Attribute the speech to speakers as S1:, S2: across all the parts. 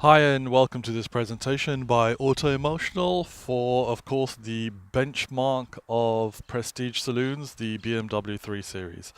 S1: Hi and welcome to this presentation by Autoemotional for, of course, the benchmark of prestige saloons, the BMW 3 Series.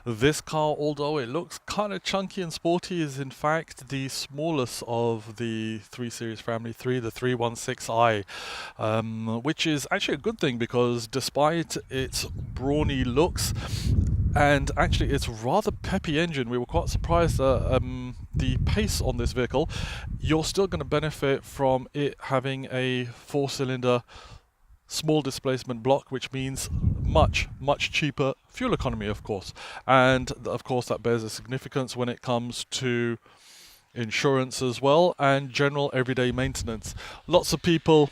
S1: This car, although it looks kind of chunky and sporty, is in fact the smallest of the 3 Series family 3, the 316i, which is actually a good thing because despite its brawny looks, and actually its rather peppy engine, we were quite surprised at the pace on this vehicle. You're still going to benefit from it having a 4-cylinder small displacement block, which means much cheaper fuel economy, of course. And of course that bears a significance when it comes to insurance as well and general everyday maintenance. Lots of people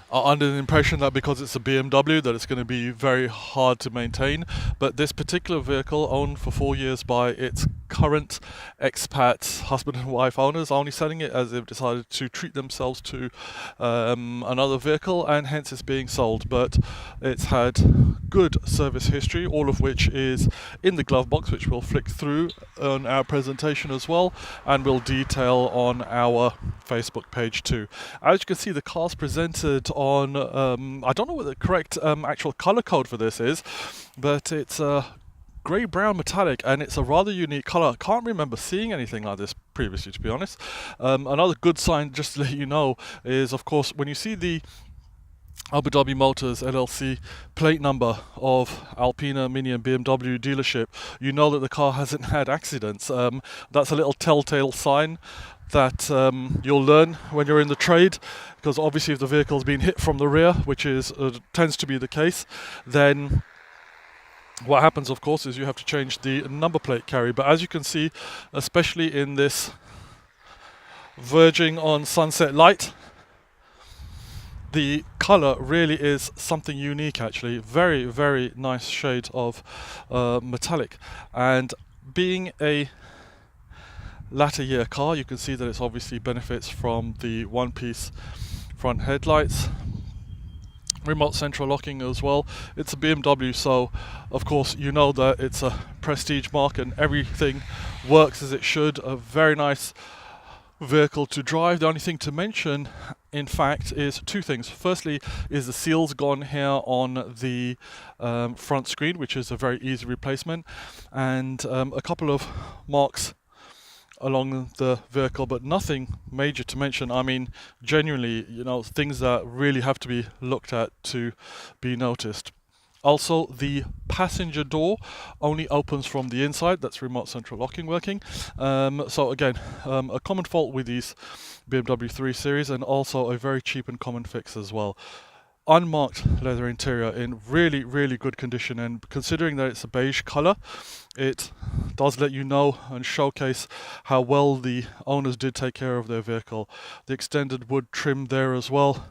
S1: are under the impression that because it's a BMW that it's going to be very hard to maintain, but this particular vehicle, owned for 4 years by its current expat husband and wife owners, are only selling it as they've decided to treat themselves to another vehicle, and hence it's being sold. But it's had good service history, all of which is in the glove box, which we'll flick through on our presentation as well, and we'll detail on our Facebook page too. As you can see, the car's presented on, I don't know what the correct actual color code for this is, but it's a grey-brown metallic, and it's a rather unique color. I can't remember seeing anything like this previously, to be honest. Another good sign, just to let you know, is of course when you see the Abu Dhabi Motors LLC plate number of Alpina, Mini and BMW dealership, you know that the car hasn't had accidents. That's a little telltale sign that you'll learn when you're in the trade, because obviously if the vehicle's been hit from the rear, which is tends to be the case, then what happens, of course, is you have to change the number plate carry. But as you can see, especially in this verging on sunset light, the color really is something unique, actually. Very nice shade of metallic. And being a latter year car, you can see that it's obviously benefits from the one-piece front headlights, remote central locking as well. It's a BMW, so of course you know that it's a prestige mark and everything works as it should. A very nice vehicle to drive. The only thing to mention, in fact, is two things. Firstly is the seals gone here on the front screen, which is a very easy replacement, and a couple of marks along the vehicle, but nothing major to mention. I mean, genuinely, you know, things that really have to be looked at to be noticed. Also, the passenger door only opens from the inside. That's remote central locking working. So again, a common fault with these BMW 3 Series, and also a very cheap and common fix as well. Unmarked leather interior in really good condition, and considering that it's a beige color, it does let you know and showcase how well the owners did take care of their vehicle. The extended wood trim there as well,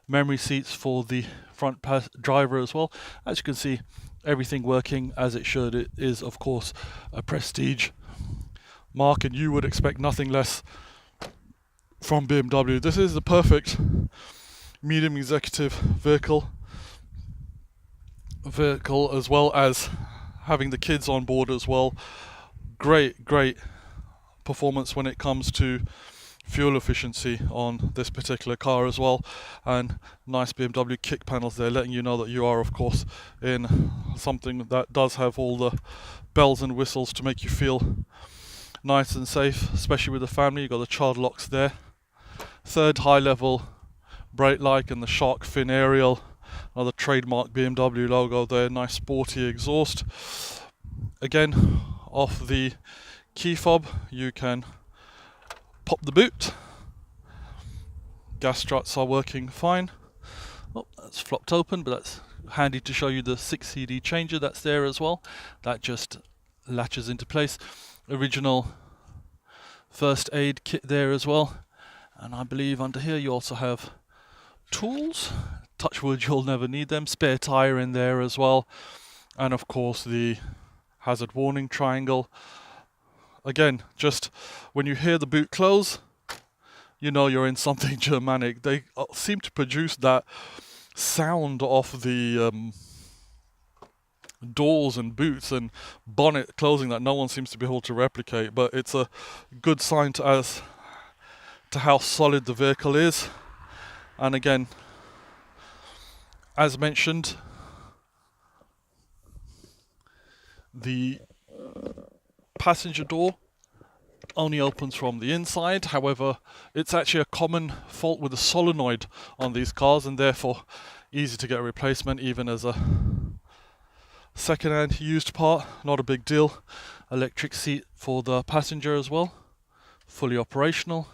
S1: memory seats for the front driver as well. As you can see, everything working as it should. It is of course a prestige mark, and you would expect nothing less from BMW. This is the perfect medium executive vehicle, as well as having the kids on board as well. Great performance when it comes to fuel efficiency on this particular car as well, and nice BMW kick panels there, letting you know that you are of course in something that does have all the bells and whistles to make you feel nice and safe, especially with the family. You've got the child locks there, third high level brake light, and the shark fin aerial, another trademark BMW logo there, nice sporty exhaust. Again, off the key fob you can pop the boot. Gas struts are working fine. Oh, that's flopped open, but that's handy to show you the 6 CD changer that's there as well. That just latches into place. Original first aid kit there as well, and I believe under here you also have tools. Touch wood, you'll never need them. Spare tire in there as well, and of course the hazard warning triangle. Again, just when you hear the boot close, you know you're in something Germanic. They seem to produce that sound off the doors and boots and bonnet closing that no one seems to be able to replicate, but it's a good sign to us to how solid the vehicle is. And again, as mentioned, the passenger door only opens from the inside. However, it's actually a common fault with the solenoid on these cars, and therefore easy to get a replacement even as a second-hand used part. Not a big deal. Electric seat for the passenger as well, fully operational,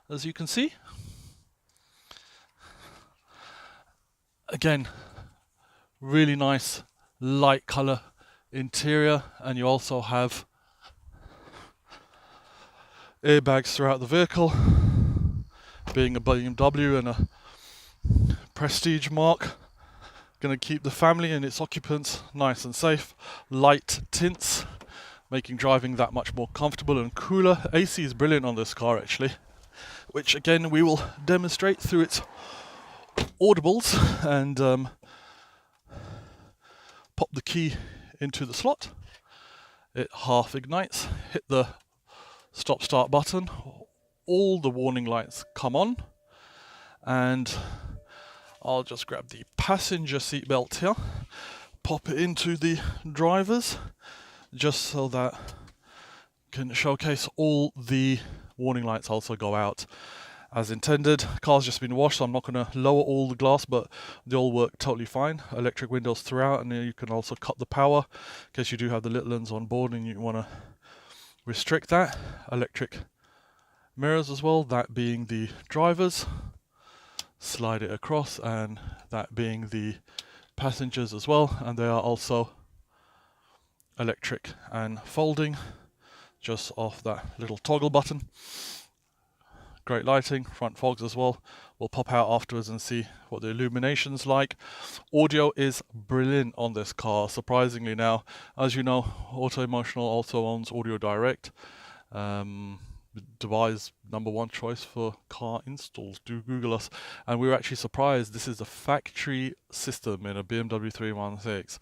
S1: as you can see. Again, really nice light color interior, and you also have airbags throughout the vehicle. Being a BMW and a prestige mark, going to keep the family and its occupants nice and safe. Light tints, making driving that much more comfortable and cooler. AC is brilliant on this car actually, which again we will demonstrate through its audibles. And pop the key into the slot, it half ignites, hit the stop start button, all the warning lights come on, and I'll just grab the passenger seat belt here, pop it into the driver's, just so that can showcase all the warning lights also go out as intended. Car's just been washed, so I'm not going to lower all the glass, but they all work totally fine. Electric windows throughout, and then you can also cut the power in case you do have the little ones on board and you want to restrict that. Electric mirrors as well, that being the driver's, slide it across, and that being the passengers as well, and they are also electric and folding just off that little toggle button. Great lighting, front fogs as well. We'll pop out afterwards and see what the illumination's like. Audio is brilliant on this car, surprisingly now. As you know, Autoemotional also owns Audio Direct. Dubai's #1 choice for car installs. Do Google us. And we were actually surprised. This is a factory system in a BMW 316,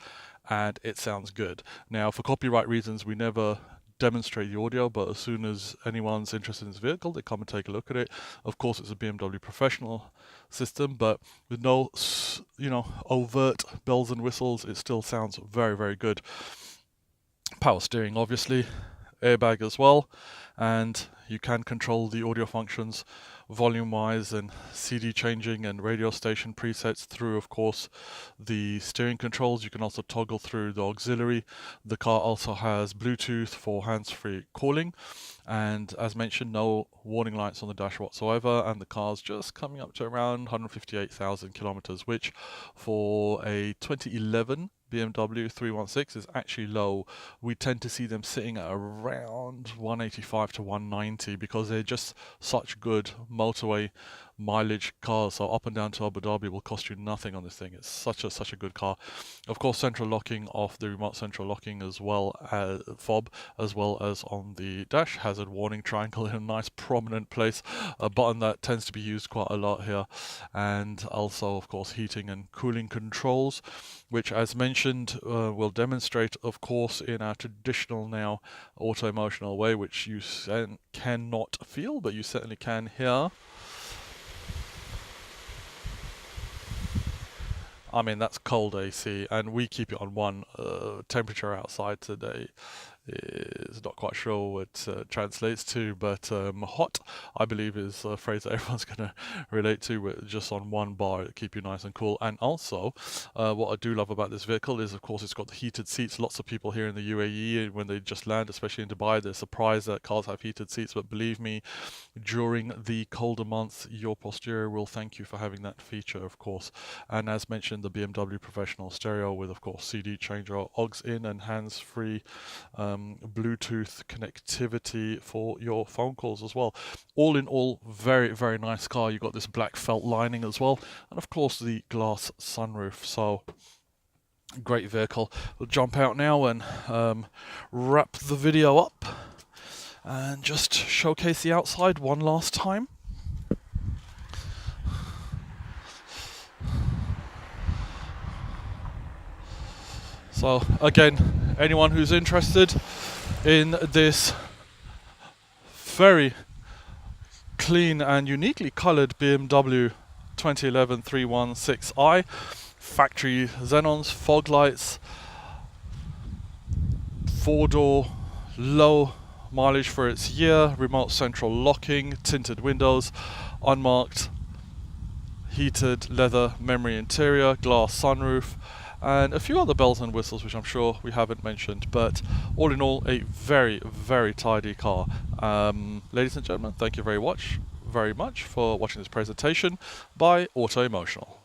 S1: and it sounds good. Now, for copyright reasons, we never demonstrate the audio, but as soon as anyone's interested in this vehicle, they come and take a look at it. Of course, it's a BMW Professional system, but with no, overt bells and whistles, it still sounds very, very good. Power steering, obviously, airbag as well, and you can control the audio functions volume-wise and CD changing and radio station presets through, of course, the steering controls. You can also toggle through the auxiliary. The car also has Bluetooth for hands-free calling, and as mentioned, no warning lights on the dash whatsoever, and the car's just coming up to around 158,000 kilometers, which for a 2011 BMW 316 is actually low. We tend to see them sitting at around 185 to 190 because they're just such good motorway mileage cars. So up and down to Abu Dhabi will cost you nothing on this thing. It's such a good car. Of course, central locking off the remote central locking as well as fob, as well as on the dash. Hazard warning triangle in a nice prominent place, a button that tends to be used quite a lot here, and also of course heating and cooling controls, which as mentioned we'll demonstrate of course in our traditional now Autoemotional way, which you cannot feel, but you certainly can hear. I mean, that's cold AC, and we keep it on one. Temperature outside today is not quite sure what it translates to, but hot, I believe, is a phrase that everyone's going to relate to. With just on one bar, it'll keep you nice and cool. And also, what I do love about this vehicle is, of course, it's got the heated seats. Lots of people here in the UAE, when they just land, especially in Dubai, they're surprised that cars have heated seats. But believe me, during the colder months, your posterior will thank you for having that feature, of course. And as mentioned, the BMW Professional stereo with, of course, CD changer, aux in, and hands-free Bluetooth connectivity for your phone calls as well. All in all, very, very nice car. You got this black felt lining as well, and of course the glass sunroof. So great vehicle. We'll jump out now and wrap the video up and just showcase the outside one last time. So again, anyone who's interested in this very clean and uniquely coloured BMW 2011-316i, factory xenons, fog lights, 4-door, low mileage for its year, remote central locking, tinted windows, unmarked heated leather memory interior, glass sunroof, and a few other bells and whistles which I'm sure we haven't mentioned. But all in all, a very, very tidy car. Ladies and gentlemen, thank you very much for watching this presentation by Autoemotional.